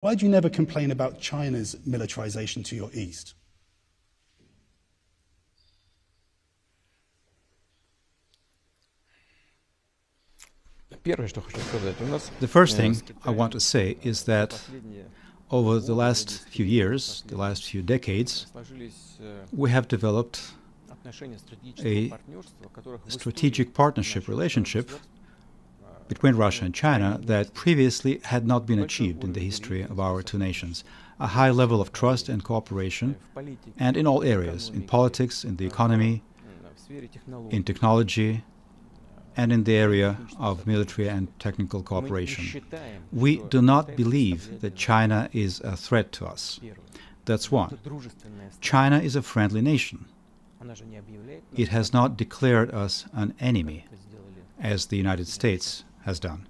Why do you never complain about China's militarization to your east? The first thing I want to say is that over the last few years, the last few decades, we have developed a strategic partnership relationship between Russia and China that previously had not been achieved in the history of our two nations. A high level of trust and cooperation, and in all areas, in politics, in the economy, in technology, and in the area of military and technical cooperation. We do not believe that China is a threat to us. That's one. China is a friendly nation. It has not declared us an enemy, as the United States has done.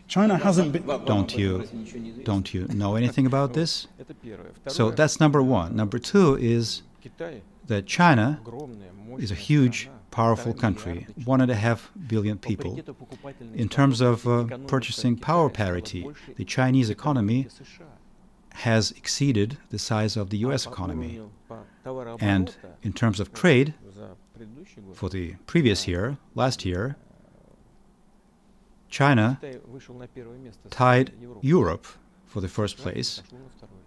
China hasn't been... Don't you know anything about this? So that's number one. Number two is that China is a huge, powerful country, 1.5 billion people. In terms of purchasing power parity, the Chinese economy has exceeded the size of the US economy. And in terms of trade, for the previous year, last year, China tied Europe for the first place,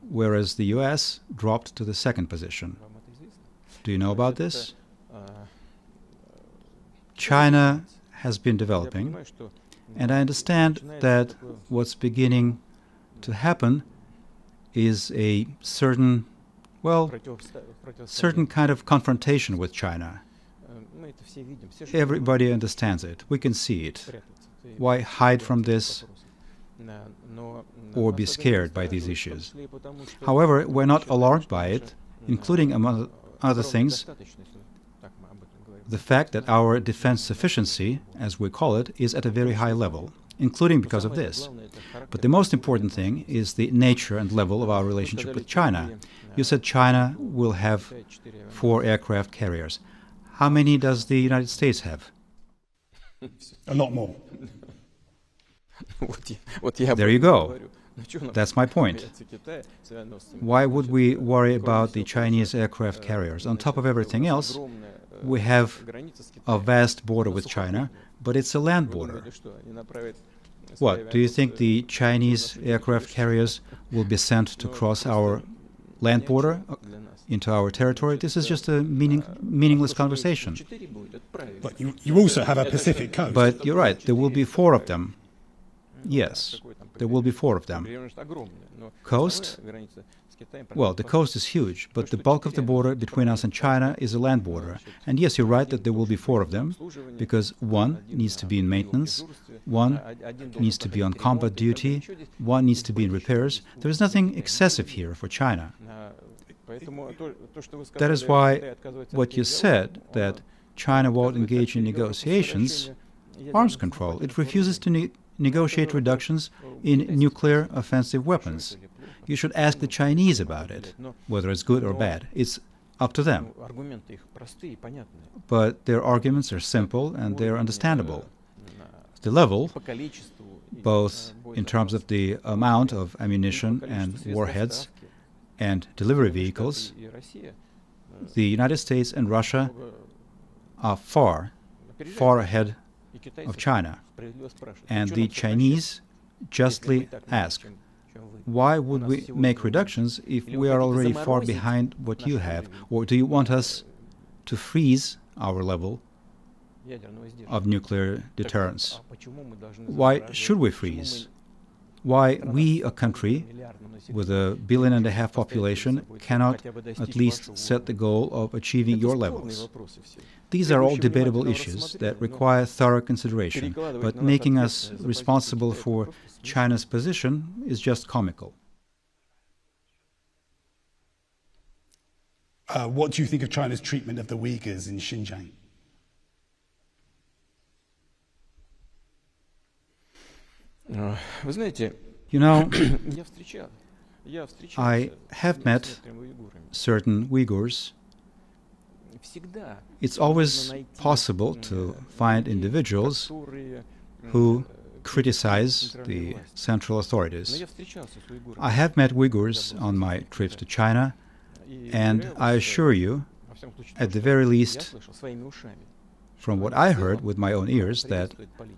whereas the US dropped to the second position. Do you know about this? China has been developing, and I understand that what's beginning to happen is a certain kind of confrontation with China. Everybody understands it. We can see it. Why hide from this or be scared by these issues? However, we're not alarmed by it, including, among other things, the fact that our defense sufficiency, as we call it, is at a very high level, including because of this. But the most important thing is the nature and level of our relationship with China. You said China will have 4 aircraft carriers. How many does the United States have? A lot more. There you go. That's my point. Why would we worry about the Chinese aircraft carriers? On top of everything else, we have a vast border with China, but it's a land border. What, do you think the Chinese aircraft carriers will be sent to cross our land border into our territory? This is just a meaningless conversation. But you also have a Pacific coast. But you're right, there will be 4 of them. Yes, there will be 4 of them. Coast? Well, the coast is huge, but the bulk of the border between us and China is a land border. And yes, you're right that there will be 4 of them, because 1 needs to be in maintenance, 1 needs to be on combat duty, 1 needs to be in repairs. There is nothing excessive here for China. That is why what you said, that China won't engage in negotiations, arms control. It refuses to negotiate reductions in nuclear offensive weapons. You should ask the Chinese about it, whether it's good or bad. It's up to them. But their arguments are simple and they're understandable. The level, both in terms of the amount of ammunition and warheads and delivery vehicles, the United States and Russia are far ahead of China. And the Chinese justly ask, why would we make reductions if we are already far behind what you have? Or do you want us to freeze our level of nuclear deterrence? Why should we freeze? Why we, a country with 1.5 billion population, cannot at least set the goal of achieving your levels? These are all debatable issues that require thorough consideration, but making us responsible for China's position is just comical. What do you think of China's treatment of the Uyghurs in Xinjiang? You know, I have met certain Uyghurs. It's always possible to find individuals who criticize the central authorities. I have met Uyghurs on my trips to China, and I assure you, at the very least, from what I heard with my own ears, that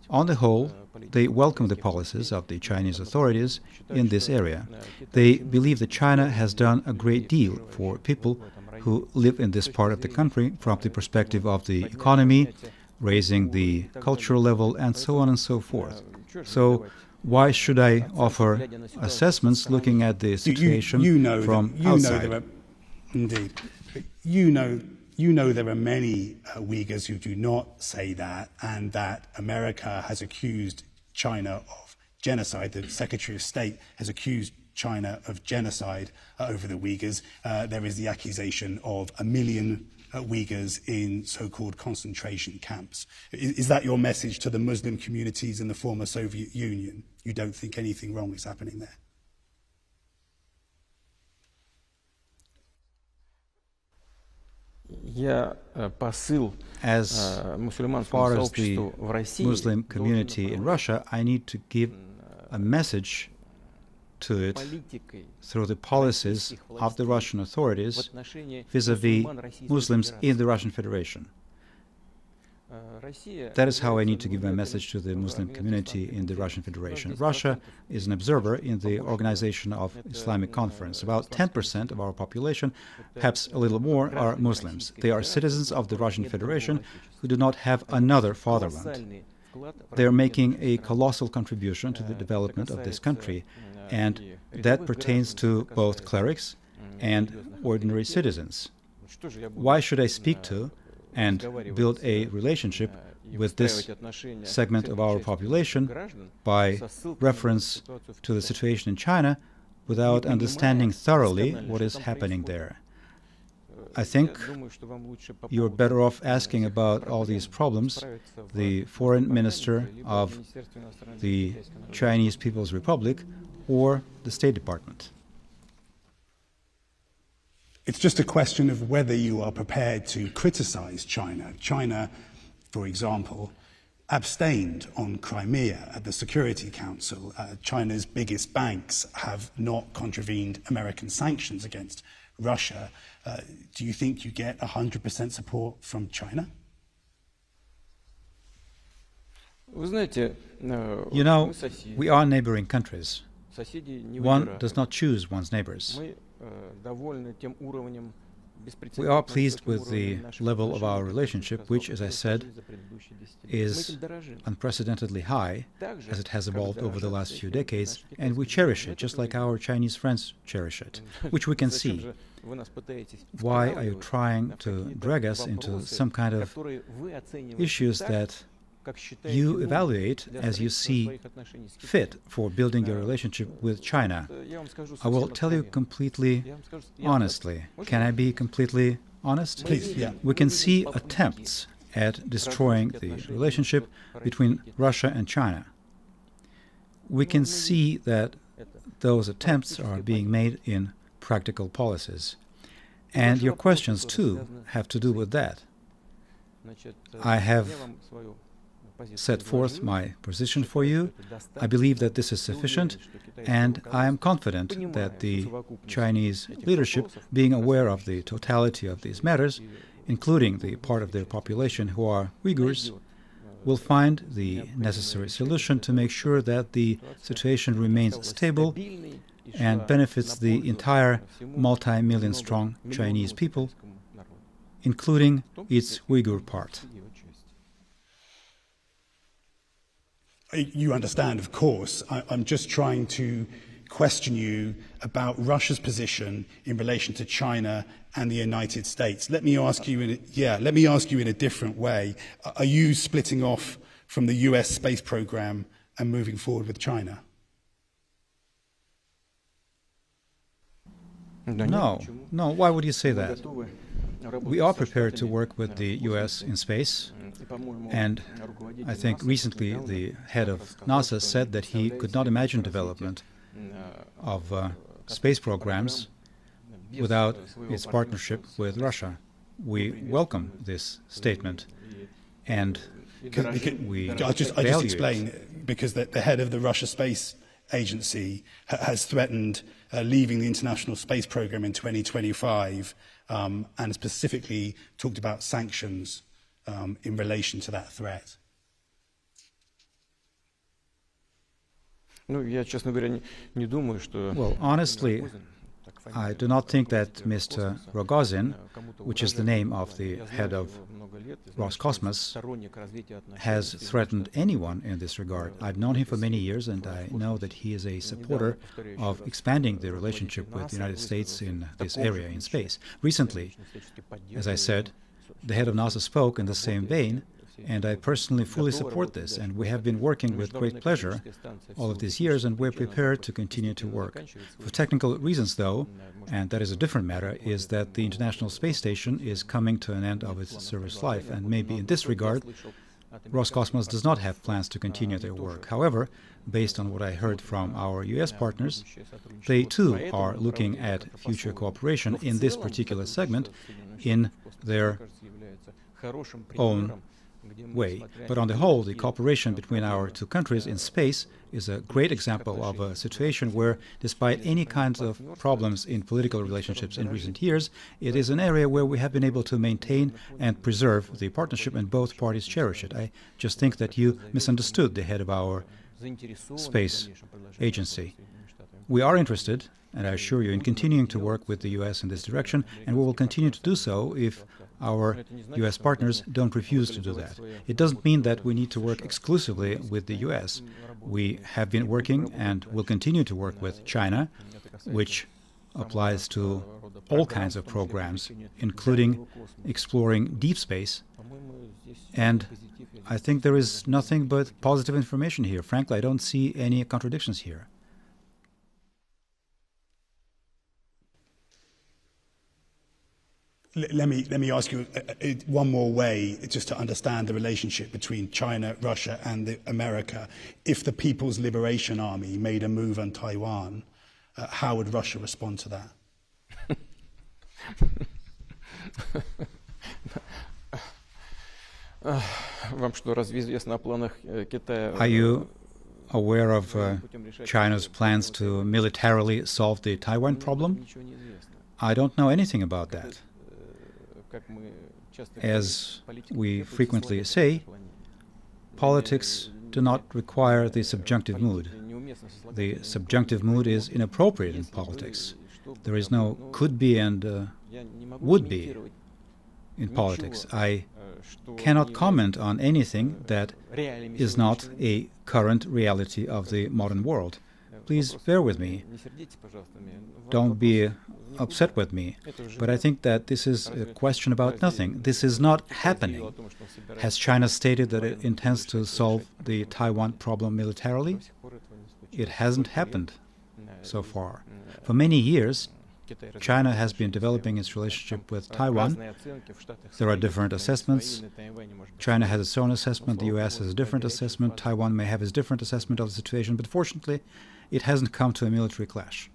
on the whole, they welcome the policies of the Chinese authorities in this area. They believe that China has done a great deal for people who live in this part of the country from the perspective of the economy, raising the cultural level, and so on and so forth. So why should I offer assessments looking at the situation from outside? Indeed. You know there are many Uyghurs who do not say that, and that America has accused China of genocide. The Secretary of State has accused China of genocide over the Uyghurs. There is the accusation of 1 million Uyghurs in so-called concentration camps. Is that your message to the Muslim communities in the former Soviet Union? You don't think anything wrong is happening there? As far as the Muslim community in Russia, I need to give a message to it through the policies of the Russian authorities vis-à-vis Muslims in the Russian Federation. That is how I need to give my message to the Muslim community in the Russian Federation. Russia is an observer in the Organization of Islamic Conference. About 10% of our population, perhaps a little more, are Muslims. They are citizens of the Russian Federation who do not have another fatherland. They are making a colossal contribution to the development of this country, and that pertains to both clerics and ordinary citizens. Why should I speak to and build a relationship with this segment of our population by reference to the situation in China without understanding thoroughly what is happening there? I think you're better off asking about all these problems the foreign minister of the Chinese People's Republic or the State Department. It's just a question of whether you are prepared to criticize China. China, for example, abstained on Crimea at the Security Council. China's biggest banks have not contravened American sanctions against Russia. Do you think you get 100% support from China? You know, we are neighboring countries. One does not choose one's neighbors. We are pleased with the level of our relationship, which, as I said, is unprecedentedly high, as it has evolved over the last few decades, and we cherish it, just like our Chinese friends cherish it, which we can see. Why are you trying to drag us into some kind of issues that you evaluate as you see fit for building your relationship with China? I will tell you completely honestly. Can I be completely honest? Please, yeah. We can see attempts at destroying the relationship between Russia and China. We can see that those attempts are being made in practical policies. And your questions, too, have to do with that. I have set forth my position for you. I believe that this is sufficient, and I am confident that the Chinese leadership, being aware of the totality of these matters, including the part of their population who are Uyghurs, will find the necessary solution to make sure that the situation remains stable and benefits the entire multi-million-strong Chinese people, including its Uyghur part. You understand, of course. I'm just trying to question you about Russia's position in relation to China and the United States. Let me ask you in a different way. Are you splitting off from the US space program and moving forward with China? No. Why would you say that? We are prepared to work with the US in space, and I think recently the head of NASA said that he could not imagine development of space programs without its partnership with Russia. We welcome this statement, and I'll just explain. because the head of the Russia Space Agency has threatened leaving the International Space Program in 2025 and specifically talked about sanctions in relation to that threat. Well, honestly, I do not think that Mr. Rogozin, which is the name of the head of Roscosmos, has threatened anyone in this regard. I've known him for many years, and I know that he is a supporter of expanding the relationship with the United States in this area, in space. Recently, as I said, the head of NASA spoke in the same vein, and I personally fully support this, and we have been working with great pleasure all of these years, and we're prepared to continue to work. For technical reasons, though, and that is a different matter, is that the International Space Station is coming to an end of its service life, and maybe in this regard, Roscosmos does not have plans to continue their work. However, based on what I heard from our U.S. partners, they too are looking at future cooperation in this particular segment in their own way. But on the whole, the cooperation between our two countries in space is a great example of a situation where, despite any kinds of problems in political relationships in recent years, it is an area where we have been able to maintain and preserve the partnership, and both parties cherish it. I just think that you misunderstood the head of our space agency. We are interested, and I assure you, in continuing to work with the U.S. in this direction, and we will continue to do so if our U.S. partners don't refuse to do that. It doesn't mean that we need to work exclusively with the U.S. We have been working and will continue to work with China, which applies to all kinds of programs, including exploring deep space. And I think there is nothing but positive information here. Frankly, I don't see any contradictions here. Let me ask you one more way, just to understand the relationship between China, Russia, and America. If the People's Liberation Army made a move on Taiwan, how would Russia respond to that? Are you aware of China's plans to militarily solve the Taiwan problem? I don't know anything about that. As we frequently say, politics do not require the subjunctive mood. The subjunctive mood is inappropriate in politics. There is no could be and would be in politics. I cannot comment on anything that is not a current reality of the modern world. Please bear with me. Don't be upset with me. But I think that this is a question about nothing. This is not happening. Has China stated that it intends to solve the Taiwan problem militarily? It hasn't happened so far. For many years, China has been developing its relationship with Taiwan. There are different assessments. China has its own assessment, the U.S. has a different assessment, Taiwan may have its different assessment of the situation, but fortunately, it hasn't come to a military clash.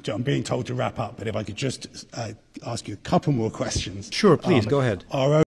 I'm being told to wrap up, but if I could just ask you a couple more questions. Sure, please, go ahead.